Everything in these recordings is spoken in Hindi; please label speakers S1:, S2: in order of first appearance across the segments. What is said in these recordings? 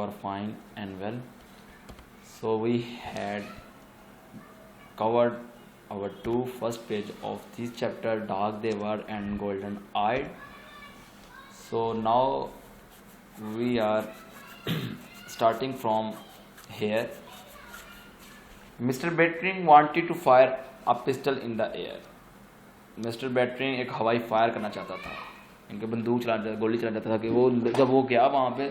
S1: are fine and well. So we had covered our two first page of this chapter, Dark They Were and Golden Eyed. So now we are starting from here. Mr. Battering wanted to fire a pistol in the air. Mister battering एक हवाई फायर करना चाहता था, इनके बंदूक गोली चलाना चाहता था कि वो जब वो गया वहाँ पे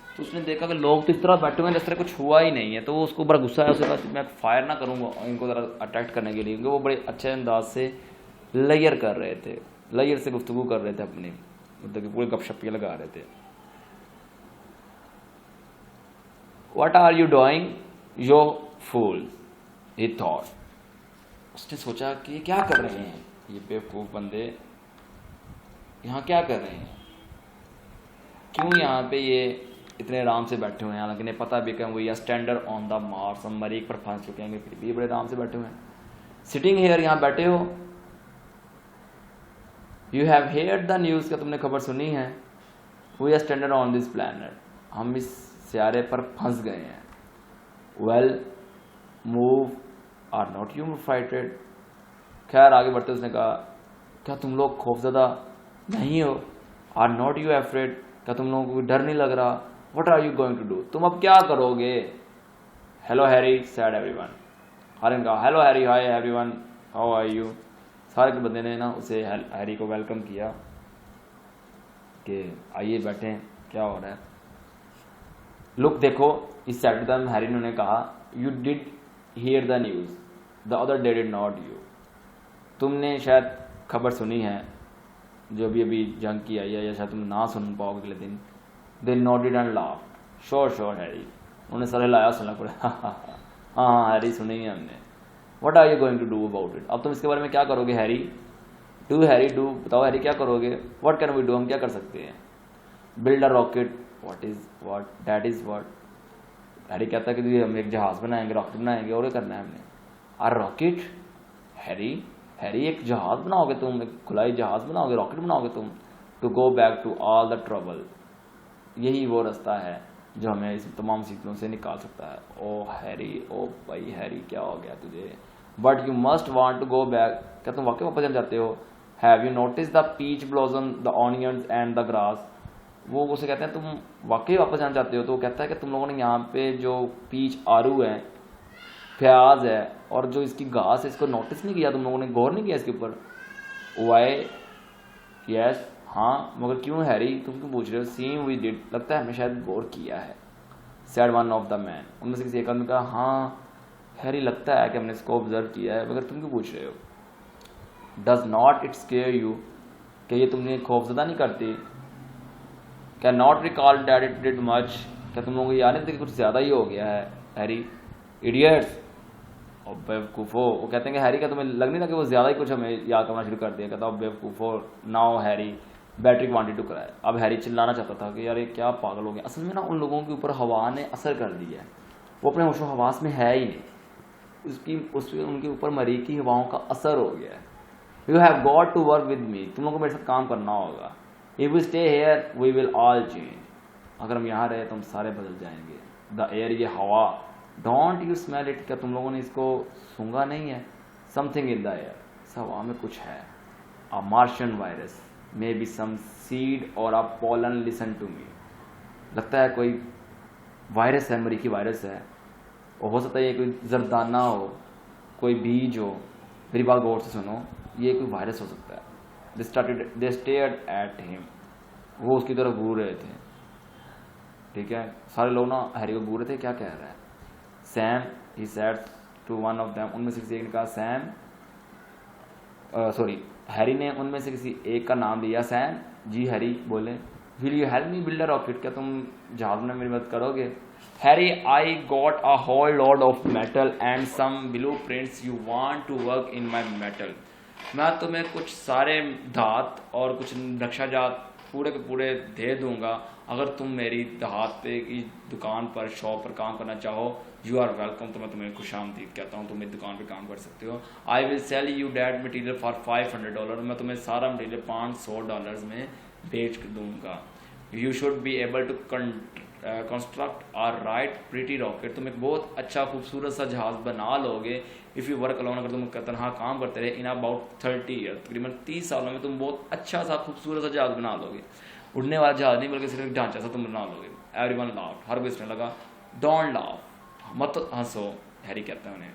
S1: तो उसने देखा कि लोग तो इस तरह बैठे हुए हैं, इस तरह कुछ हुआ ही नहीं है, तो वो उसको बड़ा गुस्सा है। उसके बाद मैं फायर ना करूँगा इनको ज़रा अटैक करने के लिए, क्योंकि वो बड़े अच्छे अंदाज से लेयर कर रहे थे, लेयर से गुफ्तगू कर रहे थे अपनी, मतलब कि पूरे गपशपियाँ लगा रहे थे। What are you doing, you fool? he thought. उसने सोचा कि क्या कर रहे हैं ये बेवकूफ़ बंदे, यहाँ क्या कर रहे हैं, क्यों यहाँ पे ये इतने आराम से बैठे हुए हैं, हालांकि इन्हें पता भी कि वो या स्टैंडर्ड ऑन द मार्स, हम मरीख पर फंस चुके हैं, फिर भी बड़े आराम से बैठे हुए हैं। सिटिंग हेयर, यहाँ बैठे हो। You have heard the news, क्या तुमने खबर सुनी है। We are stranded on this planet, हम इस सियारे पर फंस गए हैं। Well move are not you frightened. खैर आगे बढ़ते उसने कहा, क्या तुम लोग खौफजदा नहीं हो। आर नॉट यू एफ्रेड, क्या तुम लोगों को डर नहीं लग रहा। What are you going to do, तुम अब क्या करोगे। हेलो हैरी सैड एवरीवन, हर ने कहा hello Harry, hi everyone, how are you. सारे के बंदे ने ना उसे हैरी को वेलकम किया कि आइए बैठें, क्या हो रहा है। लुक देखो, इस चैप्टर में हैरी ने कहा, you did here the news the other day did not you. तुमने शायद खबर सुनी है जो भी अभी जंग की आई है, या शायद तुम ना सुन पाओगे अगले दिन। They nodded and laughed. Sure sure Harry, उन्होंने सर हिलाया, सुनना पड़े। हाँ हैरी, सुनी है हमने। What are you going to do about it, अब तुम इसके बारे में क्या करोगे हैरी। डू हैरी डू, बताओ हैरी क्या करोगे। व्हाट कैन वी डू, हम क्या कर सकते हैं। Build a rocket, what is what, that is what. Harry कहता है कि हम एक जहाज बनाएंगे, रॉकेट बनाएंगे, और क्या करना है हमने। अ रॉकेट, हैरी एक जहाज बनाओगे तुम, एक खुलाई जहाज बनाओगे, रॉकेट बनाओगे तुम। To go back to all the trouble, यही वो रास्ता है जो हमें इस तमाम मुसीबतों से निकाल सकता है। ओ हैरी, ओ भाई हैरी, क्या हो गया तुझे। But you must want to go back, क्या तुम वाकई वापस जाना चाहते हो। Have you notice the peach blossom, the onions and the grass. वो उसे कहते हैं तुम वाकई वापस जाना चाहते हो। तो वो कहता है कि तुम लोगों ने यहाँ पे जो पीच आरू है, प्याज है, और जो इसकी घास है, इसको नोटिस नहीं किया, तुम लोगों ने गौर नहीं किया इसके ऊपर। वाई यस, हाँ मगर क्यों हैरी, तुम क्यों पूछ रहे हो। सीम वी डिड, लगता है हमें शायद गौर किया है। Sad one of the man, उनमें से किसी एक आदमी का, हाँ हैरी लगता है कि हमने इसको ऑब्जर्व किया है, मगर तुम क्यों पूछ रहे हो। Does not it square you, क्या ये तुमने खौफजदा नहीं करती। Can not recall that it did much, क्या तुम लोगों को याद नहीं था कि कुछ ज़्यादा ही हो गया है हैरी। इडियट्स, और बेवकूफ़ो, वो कहते हैं कि हैरी, क्या तुम्हें लग नहीं था कि वो ज़्यादा ही कुछ हमें याद करना शुरू कर दिया। कहता है बेवकूफ़ो। Now Harry Battery wanted to cry, अब हैरी चिल्लाना चाहता था कि यार ये क्या पागल हो गया। असल में ना उन लोगों के ऊपर हवा ने असर कर दिया है, वो अपने होशो हवास में है ही नहीं, उसके उनके ऊपर मरीखी हवाओं का असर हो गया है। You have got to work with me, तुम लोगों को मेरे साथ काम करना होगा। If we stay here we will all change, अगर हम यहाँ रहे तो हम सारे बदल जाएंगे। द एयर, ये हवा। डोंट यू स्मेल इट, क्या तुम लोगों ने इसको सूंघा नहीं है। समथिंग इन द एयर, इस हवा में कुछ है। A Martian virus, may be some seed or a pollen, listen to me. लगता है कोई वायरस है, मरीखी वायरस है, और हो सकता है ये कोई जरदाना हो, कोई बीज हो। मेरी बात गौर से सुनो, ये कोई वायरस हो सकता है। दे स्टेयर्ड एट हिम, वो उसकी तरफ घूर रहे थे। ठीक है, सारे लोग ना हैरी को घूर रहे थे, क्या कह रहा है। Sam, he said to one of them, उनमें से किसी एक ने कहा सैम, सॉरी हैरी ने उनमें से किसी एक का नाम लिया सैम। जी हैरी बोले, will you help me build a rocket, क्या तुम जहाज में मेरी मदद करोगे। Harry, I got a whole lot of metal and some blueprints, you want to work in my metal. मैं तुम्हें कुछ सारे धात और कुछ नक्शाजात पूरे के पूरे दे दूंगा, अगर तुम मेरी धात पे की दुकान पर, शॉप पर काम करना चाहो। यू आर वेलकम, तो मैं तुम्हें खुशामदीद कहता हूँ, तुम मेरी दुकान पे काम कर सकते हो। I will sell you that material for $500, मैं तुम्हें सारा मटीरियल $500 में बेच दूंगा। You should be able to construct are right pretty rocket, तुम एक बहुत अच्छा खूबसूरत सा जहाज़ बना लोगे। इफ़ यू वर्क अलोन, अगर तुम तनहा काम करते रहे, इन अबाउट 30 ईयर, तकरीबन 30 सालों में तुम बहुत अच्छा सा खूबसूरत सा जहाज़ बना लोगे। उड़ने वाला जहाज़ नहीं बल्कि सिर्फ ढांचा सा तुम बना लोगे। एवरीवन लाफ्ड, हर कोई हंसने लगा। डोंट लाफ, मत हंसो, हैरी कहता है उन्हें।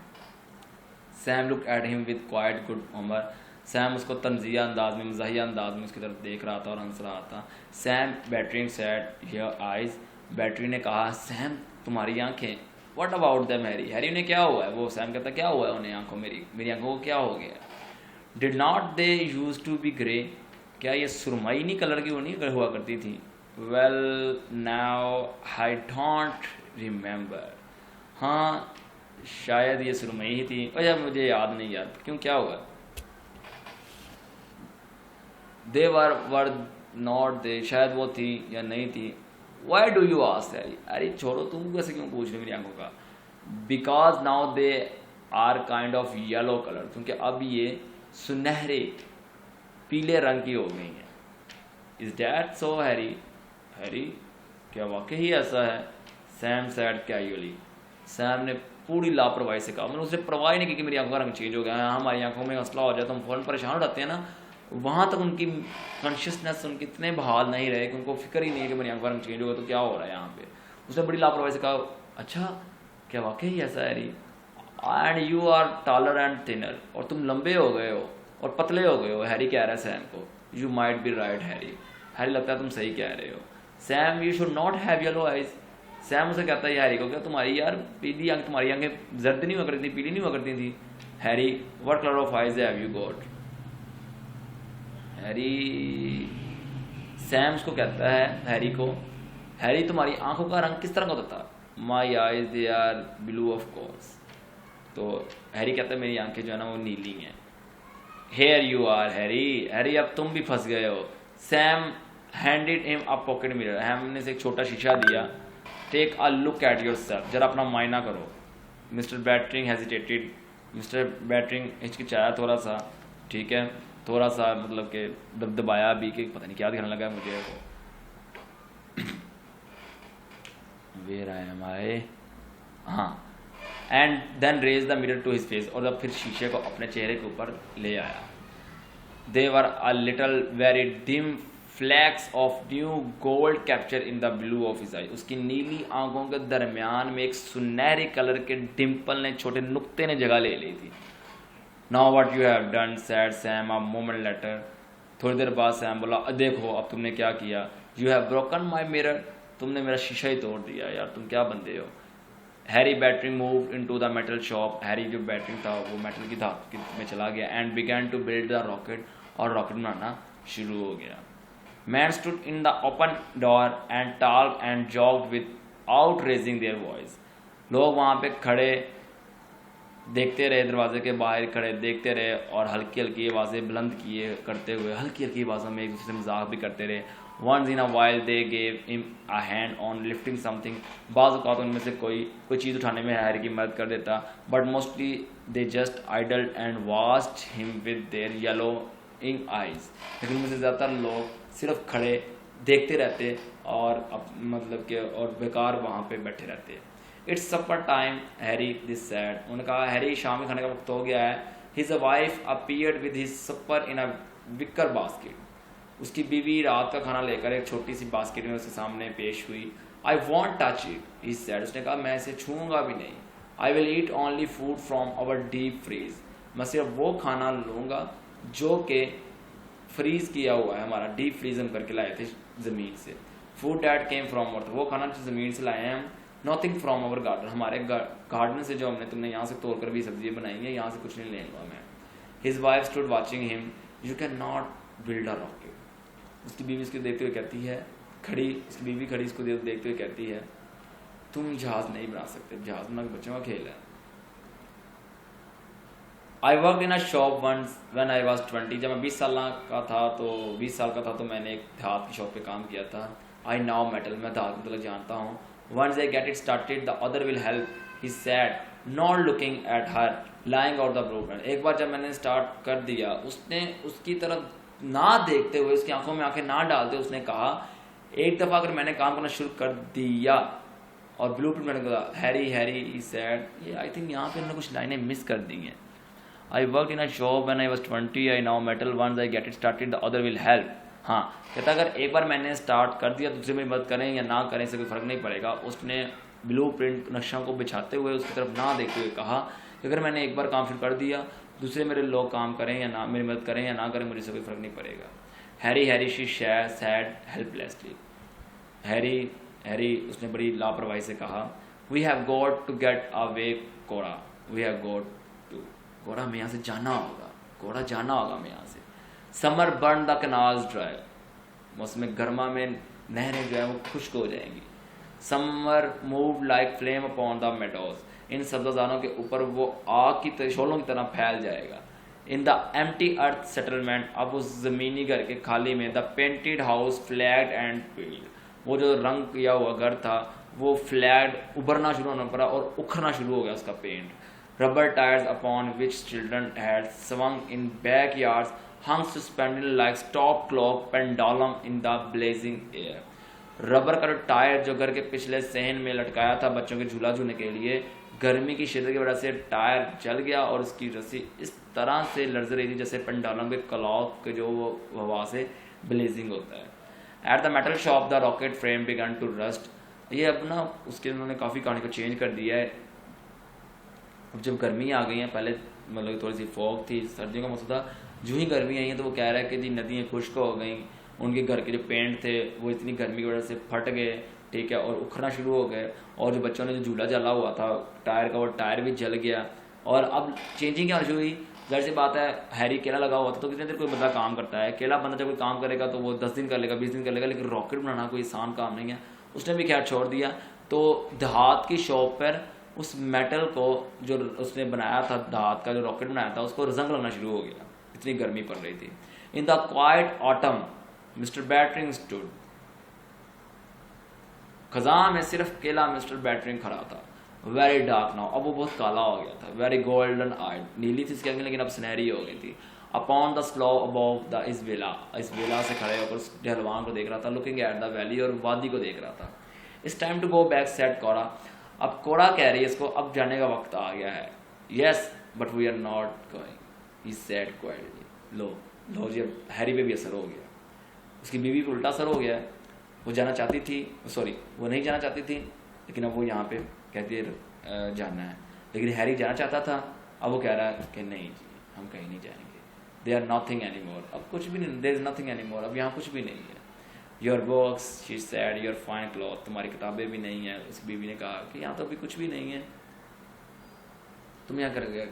S1: Sam look at him with quite good humour, Sam उसको तंजिया अंदाज में, मज़ाहिया अंदाज में उसकी तरफ देख रहा था और हंस रहा था। Sam battery said your eyes, battery ने कहा सैम तुम्हारी आंखें। What about them Harry, Harry उन्हें क्या हुआ है? वो सैम कहता क्या हुआ है उन्हें आंखों, मेरी आंखों को क्या हो गया? Did not they used to be grey, क्या ये सुरमई नहीं कलर की नहीं हुआ करती थी? Well now I don't remember, हाँ शायद ये सुरमई ही थी, और जब मुझे याद नहीं यार, क्यों क्या हुआ? दे वर नॉट दे, शायद वो थी या नहीं थी। Why do you ask Harry, अरे छोड़ो तुम कैसे क्यों पूछ रहे मेरी आंखों का? Because now they are kind of yellow colour, क्योंकि अब ये सुनहरे पीले रंग की हो गई हैं। Is that so Harry, Harry क्या वाकई ही ऐसा है? सैम सैड कैजुअली, सैम ने पूरी लापरवाही से कहा, मैंने उसने परवाह नहीं की कि मेरी आंखों का रंग चेंज हो गया है। हमारी आंखों में मसला हो जाए तो हम फ़ौरन परेशान हो जाते हैं ना, वहाँ तक उनकी कॉन्शियसनेस उनकी इतने बहाल नहीं रहे कि उनको फिक्र ही नहीं है कि मेरी आंखों का रंग चेंज होगा तो क्या हो रहा है यहाँ पे। उसने बड़ी लापरवाही से कहा, अच्छा क्या वाकई ही ऐसा है Harry? And you are taller and thinner, और तुम लंबे हो गए हो और पतले हो गए हो, हैरी कह रहा है सैम को। You might be right Harry, Harry लगता है तुम सही कह रहे हो। Sam you should not have yellow eyes, Sam उसे कहता है हैरी को, क्या तुम्हारी यार पीली आंख, तुम्हारी आंखें जर्द नहीं हुआ करती थी, पीली नहीं हुआ करती थी? Harry what colour of eyes have you got? Harry, Sam उसको कहता है हैरी को, हैरी तुम्हारी आंखों का रंग किस तरह का होता था? My eyes they are blue of course, तो हैरी कहता है मेरी आंखें जो है ना वो नीली हैं। Here you are Harry, Harry अब तुम भी फंस गए हो। Sam handed him a pocket mirror, हमने से एक छोटा शीशा दिया। Take a look at yourself, जरा अपना मायना करो। Mister Bittering hesitated, mister Bittering हिचकिचाया थोड़ा सा, ठीक है, थोड़ा सा मतलब कि दबदबाया भी कि पता नहीं क्या दिखने लगा मुझे वो। वेयर आई एम आई, हाँ, and then raise the mirror to his face, और जब फिर शीशे को अपने चेहरे के ऊपर ले आया। They were a little very dim flecks of new gold capture in the blue of his eye, उसकी नीली आंखों के दरमियान में एक सुनहरे कलर के डिम्पल ने, छोटे नुक्ते ने जगह ले ली थी। Now what you have done said Sam a moment later, थोड़ी देर बाद सैम बोला, देखो अब तुमने क्या किया। You have broken my mirror, तुमने मेरा शीशा ही तोड़ दिया यार, तुम क्या बंदे हो। Harry Bittering move into the metal shop, Harry जो बैटरिंग था वो मेटल की धातु में चला गया। And began to build the rocket, और रॉकेट बनाना शुरू हो गया। Man stood in the open door and talk and joked without raising their voice, लोग वहाँ पे खड़े देखते रहे, दरवाजे के बाहर खड़े देखते रहे और हल्की हल्की आवाज़ें बुलंद किए करते हुए हल्की हल्की आवाज़ों में एक दूसरे से मजाक भी करते रहे। Once in a while they gave him a hand on lifting something, बाज़ औक़ात उनमें से कोई चीज़ उठाने में हैरी की मदद कर देता। But mostly they just idled and watched him with their yellowing eyes, लेकिन उनमें से ज़्यादातर लोग सिर्फ खड़े देखते रहते और मतलब कि और बेकार वहाँ पे बैठे रहते। It's supper time Harry this said, उन्होंने कहा हैरी शाम के खाने का वक्त हो गया है। His wife appeared with his supper in a wicker basket, उसकी बीवी रात का खाना लेकर एक छोटी सी बास्केट में उसके सामने पेश हुई। I won't touch it, he said, उसने कहा मैं इसे छूऊंगा भी नहीं। I will eat only food from our deep freeze, मैं सिर्फ वो खाना लूँगा जो कि फ्रीज किया हुआ है, हमारा डीप फ्रीज हम करके लाए थे ज़मीन से। फूड डैट केम फ्रॉम अर्थ, वो खाना जो ज़मीन से लाए हैं हम। नॉथिंग फ्रॉम आवर गार्डन, हमारे गार्डन से जो हमने तुमने यहाँ से तोड़ कर भी सब्जी बनाई है, यहाँ से कुछ नहीं लेगा मैं। His wife stood watching him, you can not build a rocket, उसकी बीवी इसको देखते हुए कहती है, खड़ी उसकी बीवी खड़ी इसको देखते हुए कहती है, तुम जहाज़ नहीं बना सकते, जहाज़ बना के बच्चों का खेल है। I work in a shop once when I was 20, जब मैं 20 साल का था तो मैंने एक धात की शॉप पे काम किया था। आई नाउ मेटल, मैं धात मतलब जानता हूँ। Once I get it started the other will help, he said not looking at her lying out the broken, एक बार जब मैंने स्टार्ट कर दिया, उसने उसकी तरफ ना देखते हुए, उसकी आंखों में आंखें ना डालते, उसने कहा एक दफ़ा अगर मैंने काम करना शुरू कर दिया और ब्लूटूथ मैंने कहा हैरी हैरी ही सैड, ये आई थिंक यहाँ पे उन्होंने कुछ लाइनें मिस कर दी हैं। I work in a shop when I was 20, I now metal once I get it started the other will help. हाँ, कहता अगर एक बार मैंने स्टार्ट कर दिया दूसरे मेरी मदद करें या ना करें, इससे कोई फ़र्क नहीं पड़ेगा। उसने ब्लू प्रिंट नक्शा को बिछाते हुए उसकी तरफ ना देखते हुए कहा कि अगर मैंने एक बार काम शुरू कर दिया दूसरे मेरे लोग काम करें या ना, मेरी मदद करें या ना करें, मुझे से कोई फ़र्क नहीं पड़ेगा। Harry Harry she said helplessly. Harry Harry उसने बड़ी लापरवाही से कहा, we have got to get away Cora, we have got to, Cora हमें यहाँ से जाना होगा, कोड़ा जाना होगा हमें यहाँ से। Summer burn the canals dry, मौसम गर्मा में नहरें जो है वो खुश्क हो जाएंगी। Summer move like flame upon the meadows, इन सब्जाजानों के ऊपर वो आग की शोलों की तरह फैल जाएगा। In the empty earth settlement, अब उस ज़मीनी घर के खाली में, the painted house flagged and peeled, वो जो रंग किया हुआ घर था वो फ्लैग्ड उभरना शुरू होना पड़ा और उखड़ना शुरू हो गया उसका paint. Rubber tyres upon which children had swung in backyards hung suspended like stop clock pendulum in the blazing air। Rubber का जो टायर जो घर के पिछले सहन में लटकाया था बच्चों के झूला झूलने के लिए, गर्मी की शिद्दत की वजह से टायर जल गया और उसकी रस्सी इस तरह से लर्ज रही थी जैसे पेंडुलम के क्लॉक के जो वो हवा से ब्लेजिंग होता है। At the metal shop the rocket frame began to rust, ये अब ना उसके उन्होंने काफ़ी कहानी को चेंज कर दिया है। अब जब गर्मी आ गई है, पहले मतलब थोड़ी सी फॉग थी, सर्दियों का मौसम था, जो ही गर्मी आई है तो वो कह रहा है कि जी नदियाँ खुश्क हो गई, उनके घर के जो पेंट थे वो इतनी गर्मी की वजह से फट गए, ठीक है, और उखड़ना शुरू हो गए, और जो बच्चों ने जो झूला जला हुआ था टायर का वो टायर भी जल गया। और अब चेंजिंग क्या शुरू हुई, जाहिर सी बात है हैरी केला लगा हुआ था तो कितने देर कोई बंदा काम करता है, केला बंदा जब कोई काम करेगा तो वो 10 दिन कर लेगा, 20 दिन कर लेगा, लेकिन रॉकेट बनाना कोई आसान काम नहीं है। उसने भी खैर छोड़ दिया। तो देहात की शॉप पर उस मेटल को जो उसने बनाया था, देहात का जो रॉकेट बनाया था, उसको जंग लगना शुरू हो गया, इतनी गर्मी पड़ रही थी। In the quiet autumn mister Bittering stood, खजान में सिर्फ केला मिस्टर बैटरिंग खड़ा था। वेरी डार्क नाउ, अब वो बहुत काला हो गया था। वेरी गोल्डन आइड, नीली थी इसके आगे लेकिन अब सुनहरी हो गई थी। Upon the slow above the इजवेला, इजवेला से खड़े होकर उस ढलवान को देख रहा था। लुकिंग एट द वैली, और वादी को देख रहा था। It's time to go back said Cora, अब कोड़ा कह रही है इसको अब जाने का वक्त आ गया है। Yes but we are not going, he said quietly. लो जी, अब हैरी पे भी असर हो गया, उसकी बीवी पे उल्टा असर हो गया है। वो जाना चाहती थी, सॉरी वो नहीं जाना चाहती थी, लेकिन अब वो यहाँ पे कहती है जाना है, लेकिन हैरी जाना चाहता था। अब वो कह रहा है कि नहीं जी हम कहीं नहीं जाएंगे। They are nothing any more, अब कुछ भी नहीं, there is nothing any more, अब यहाँ कुछ भी नहीं है। Your books she said, your fine cloth, तुम्हारी किताबें भी नहीं है। उसकी बीवी ने कहा कि यहाँ तो अभी कुछ भी नहीं है, तुम यहाँ कर गया,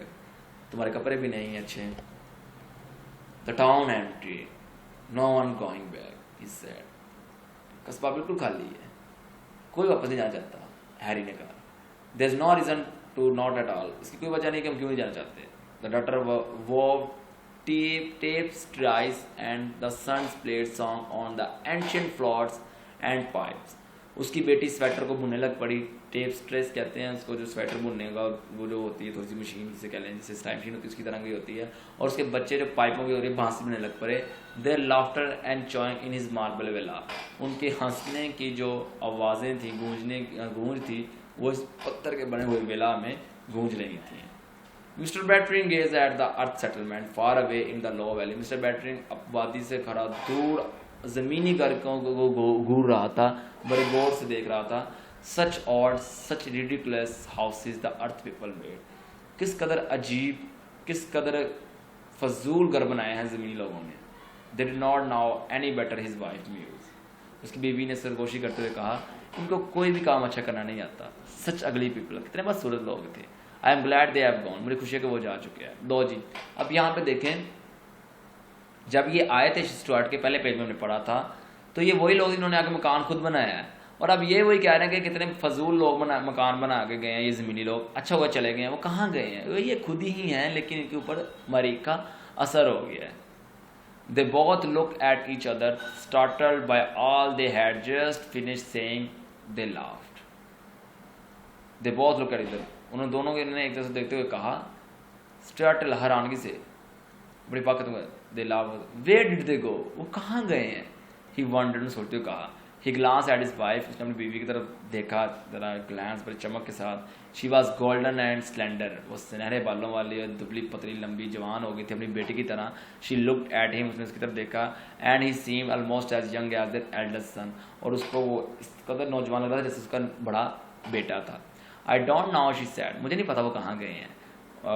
S1: तुम्हारे कपड़े भी नहीं है अच्छे। The town empty, no one going back, he said, कस्बा बिल्कुल खाली है, कोई वापस नहीं जाना चाहता। हैरी ने कहा there is no reason to not at all, इसकी कोई वजह नहीं कि हम क्यों नहीं जाना चाहते। द डॉटर वो tapes dries and the sons played song on the ancient floors and pipes। उसकी बेटी स्वेटर को बुनने लग पड़ी। टेप स्ट्रेस कहते हैं उसको, जो स्वेटर बुनने का वो जो होती है थोड़ी सी मशीन जिसे कह लें, जैसे स्टाइल मशीन होती है उसकी तरह की होती है। और उसके बच्चे जो पाइपों की हो रही है बांस बुनने लग पड़े। Their laughter and joying in his marble villa, उनके हंसने की जो आवाज़ें थी, गूंज थी, वो इस पत्थर के बने हुए वेला में गूंज रही थी। Mister Bittering gaze at the earth settlement far away in the low valley, mister Bittering अपवादी से खड़ा दूर ज़मीनी गर्कों को घूर रहा था, बड़े गौर से देख रहा था। Such odd such ridiculous houses the earth people made, किस कदर अजीब, किस कदर फजूल घर बनाए हैं ज़मीनी लोगों ने। They did not now any better his wife muse, उसकी बीवी ने सरगोशी करते हुए कहा इनको कोई भी काम अच्छा करना नहीं आता। सच अगली पीपल, कितने बदसूरत लोग थे। I am glad they have gone, मुझे खुशी है कि वो जा चुके हैं। दो जी, अब यहाँ पे देखें, जब ये आए थे स्टुअर्ट के पहले पेज में हमने पढ़ा था, तो ये वही लोग जिन्होंने आके मकान खुद बनाया है, और अब ये वही कह रहे हैं कि कितने फजूल लोग मकान बना के गए हैं, ये ज़मीनी लोग अच्छा हुआ चले गए हैं। वो कहाँ गए हैं, वो ये खुद ही हैं, लेकिन इनके ऊपर मरीक का असर हो गया है। They both look at each other startled by all they had just finished saying, they laughed. They both look at each other, उन्होंने दोनों के एक दूसरे से देखते हुए कहा, स्टार्टल हैरानगी से, बड़ी पाकत में, दे लाफ्ड, वेयर डिड दे गो, वो कहाँ गए हैं। ही वंडर्ड, सोचते हुए कहा, ही ग्लांस एट हिज वाइफ, उसने अपनी बीवी की तरफ देखा जरा ग्लांस पर चमक के साथ। She was golden and slender, वो सुनहरे बालों वाली और दुबली पतली लंबी जवान हो गई थी अपनी बेटी की तरह। शी लुक्ड एट हिम, उसने उसकी तरफ देखा। And he seem almost as young as their eldest son, और उसको वो इस कदर नौजवान लग रहा था जैसे उसका बड़ा बेटा था। I don't know, she said, मुझे नहीं पता वो कहाँ गए हैं।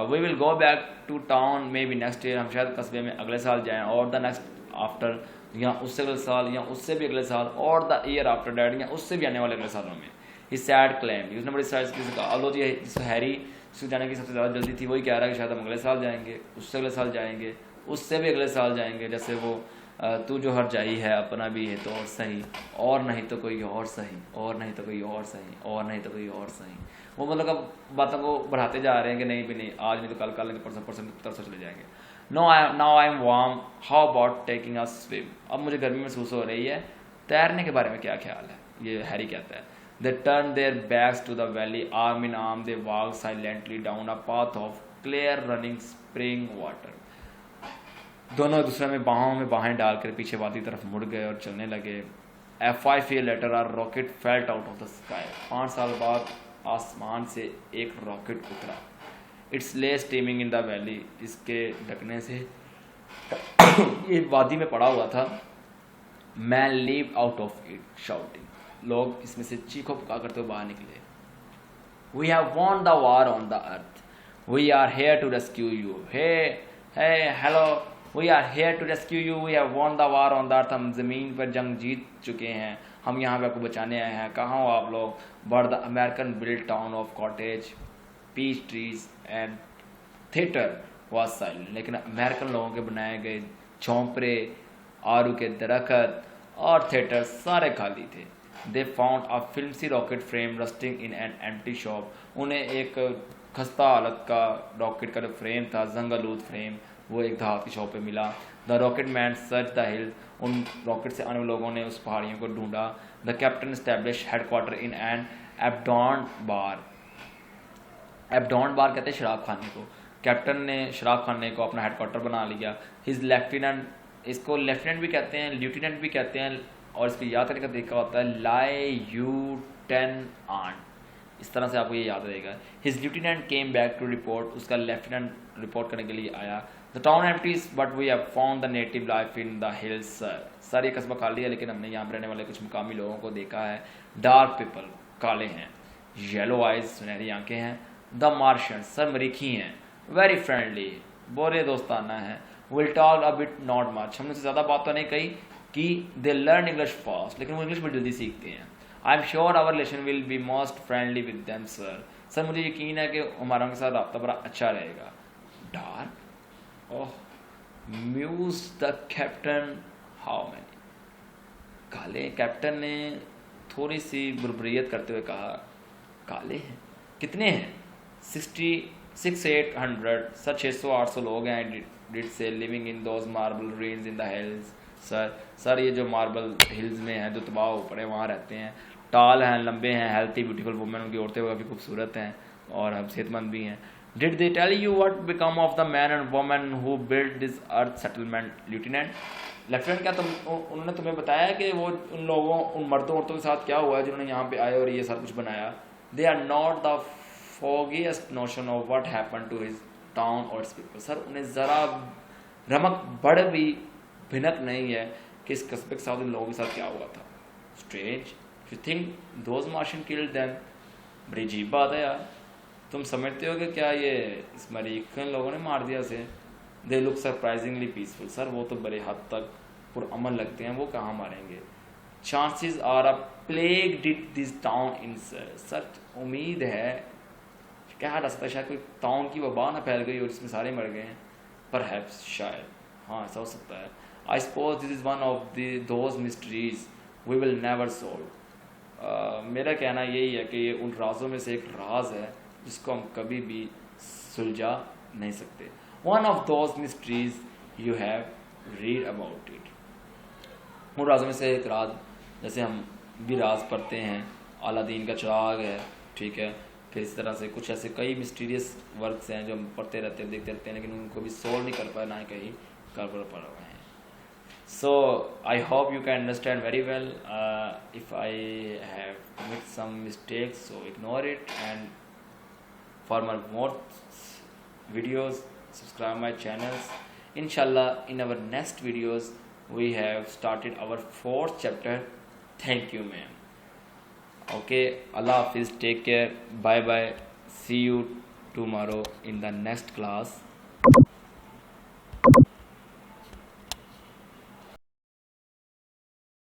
S1: We will go back to town maybe next year, हम शायद कस्बे में अगले साल जाएं, और द नेक्स्ट आफ्टर, या उससे अगले साल, या उससे भी अगले साल, और द ईयर आफ्टर डैट, या उससे भी आने वाले अगले सालों में। ही सैड क्लेम, उसने बड़ी साइज की कहा, अलो जी जिस हैरी उसको जाने की सबसे ज़्यादा जल्दी थी, वही कह रहा है कि शायद हम अगले साल जाएंगे, उससे अगले साल जाएंगे, उससे भी अगले साल जाएंगे, जैसे वो तू जो हर जाई है अपना भी है तो और सही, और नहीं तो कोई और सही, और नहीं तो कोई और सही, और नहीं तो कोई और सही। वो मतलब अब बातों को बढ़ाते जा रहे हैं कि नहीं भी नहीं, आज नहीं तो कल, कल नहीं तो परसों, परसों की तरफ से चले जाएंगे। Now I am warm, how about taking a swim, अब मुझे गर्मी महसूस हो रही है, तैरने के बारे में क्या ख्याल है, ये हैरी कहता है। They turned their backs to the valley, arm in arm they walked silently down a path of clear running spring water. दोनों एक दूसरे में बाहें डालकर पीछे वादी की तरफ मुड़ गए और चलने लगे। 5 years later a rocket fell out of the sky. 5 साल बाद आसमान से एक रॉकेट उतरा। Its lay steaming in the valley. इसके ढकने से ये वादी में पड़ा हुआ था। Man leaped out of it, shouting. लोग इसमें से चीखों पुकार करते हुए बाहर निकले। We have won the war on the earth. We are here to rescue you. Hey, hello. We are here to rescue you. We have won the war on the earth. हम ज़मीन पर जंग जीत चुके हैं, हम यहाँ पे आपको बचाने आए हैं। कहाँ हो आप लोग? But the American built town of cottage, peach trees and theater was silent. लेकिन अमेरिकन लोगों के बनाए गए झोंपड़े, आड़ू के दरख्त और थिएटर सारे खाली थे। They found a flimsy rocket frame rusting in an empty shop. उन्हें एक खस्ता हालत का रॉकेट का जो फ्रेम था, जंगलूद फ्रेम, वो एक धात की शॉप पे मिला। The rocket man searched the hill. उन रॉकेट से आने वाले लोगों ने उस पहाड़ियों को ढूंढा। The captain established headquarter in an abandoned bar. Abandoned bar कहते हैं शराब खाने को। कैप्टन ने शराब खाने को अपना हेडक्वार्टर बना लिया। His lieutenant, इसको लेफ्टिनेंट भी कहते हैं, ल्यूटिनेंट भी कहते हैं, और इसकी याद करने का तरीका होता है लायूटेनआंट, इस तरह से आपको ये याद रहेगा। His lieutenant came back to report, उसका लेफ्टिनेंट रिपोर्ट करने के लिए आया। The town empties but we have found the native life in the hills. Sir ये कस्बा खाली है, लेकिन हमने यहाँ पर रहने वाले कुछ मुकामी लोगों को देखा है। डार्क पीपल, काले हैं। येलो आइज, सुनहरी आंखें हैं। द मार्शियन, सर मरीखी हैं। वेरी फ्रेंडली, बोरे दोस्ताना है। Will talk a bit not much, हमने से ज़्यादा बात तो नहीं कही कि दे लर्न इंग्लिश फास्ट, लेकिन वो इंग्लिश बहुत जल्दी सीखते हैं। I am sure our relation will be most friendly with them sir, sir मुझे यकीन है कि हमारा उनके साथ रब्ता बड़ा अच्छा रहेगा। Dark, oh muse the captain, how many, काले, कैप्टन ने थोड़ी सी बुरबुरियत करते हुए कहा, काले हैं, कितने हैं? 600-800, सर 600-800 लोग हैं, डिड से living in those marble ruins in the hills. Sir ये जो मार्बल हिल्स में हैं, जो तबाह ऊपर है, वहाँ रहते हैं। टाल हैं, लंबे हैं, हेल्थी ब्यूटीफुल वुमेन, उनकी औरतें काफ़ी खूबसूरत हैं और हम सेहतमंद भी हैं। Did they tell you what become of the man and women who build this earth settlement lieutenant? Lieutenant, क्या उन्होंने तुम्हें बताया कि वो उन लोगों, उन मर्दों औरतों के साथ क्या हुआ है जिन्होंने यहाँ पे आए और ये सब कुछ बनाया? They are not the foggiest notion of what happened to his town or its people. Sir उन्हें ज़रा रमक बढ़ भी भिनक नहीं है कि इस कस्बे के साथ, इन लोगों के साथ क्या हुआ था। Strange, you think those Martians killed them? बड़ी अजीब बात है यार, तुम समझते हो कि क्या ये इस अमेरिकन लोगों ने मार दिया उसे? They look surprisingly peaceful. Sir वो तो बड़े हद तक पुरअमन लगते हैं, वो कहाँ मारेंगे? Chances are a plague did this town in. Sir उम्मीद है, क्या रास्ता, शायद कोई टाउन की वबा ना फैल गई और इसमें सारे मर गए हैं। Perhaps, शायद, हाँ ऐसा हो सकता है। I suppose this is one of those mysteries we will never solve. मेरा कहना यही है कि ये उन राजों में से एक राज है जिसको हम कभी भी सुलझा नहीं सकते। One of those mysteries you have read about it. उन राजों में से एक राज, जैसे हम भी राज पढ़ते हैं, अलादीन का चिराग है, ठीक है, फिर इस तरह से कुछ ऐसे कई मिस्टीरियस वर्क्स हैं जो हम पढ़ते रहते हैं, देखते रहते हैं, लेकिन उनको भी सोल्व नहीं कर पाए, ना ही कहीं कर पा रहे हैं। So I hope you can understand very well. If I have made some mistakes, so ignore it, and for more videos, subscribe my channels. Inshallah, in our next videos we have started our 4th chapter. Thank you, ma'am. Okay, Allah Hafiz, take care, bye bye, see you tomorrow in the next class.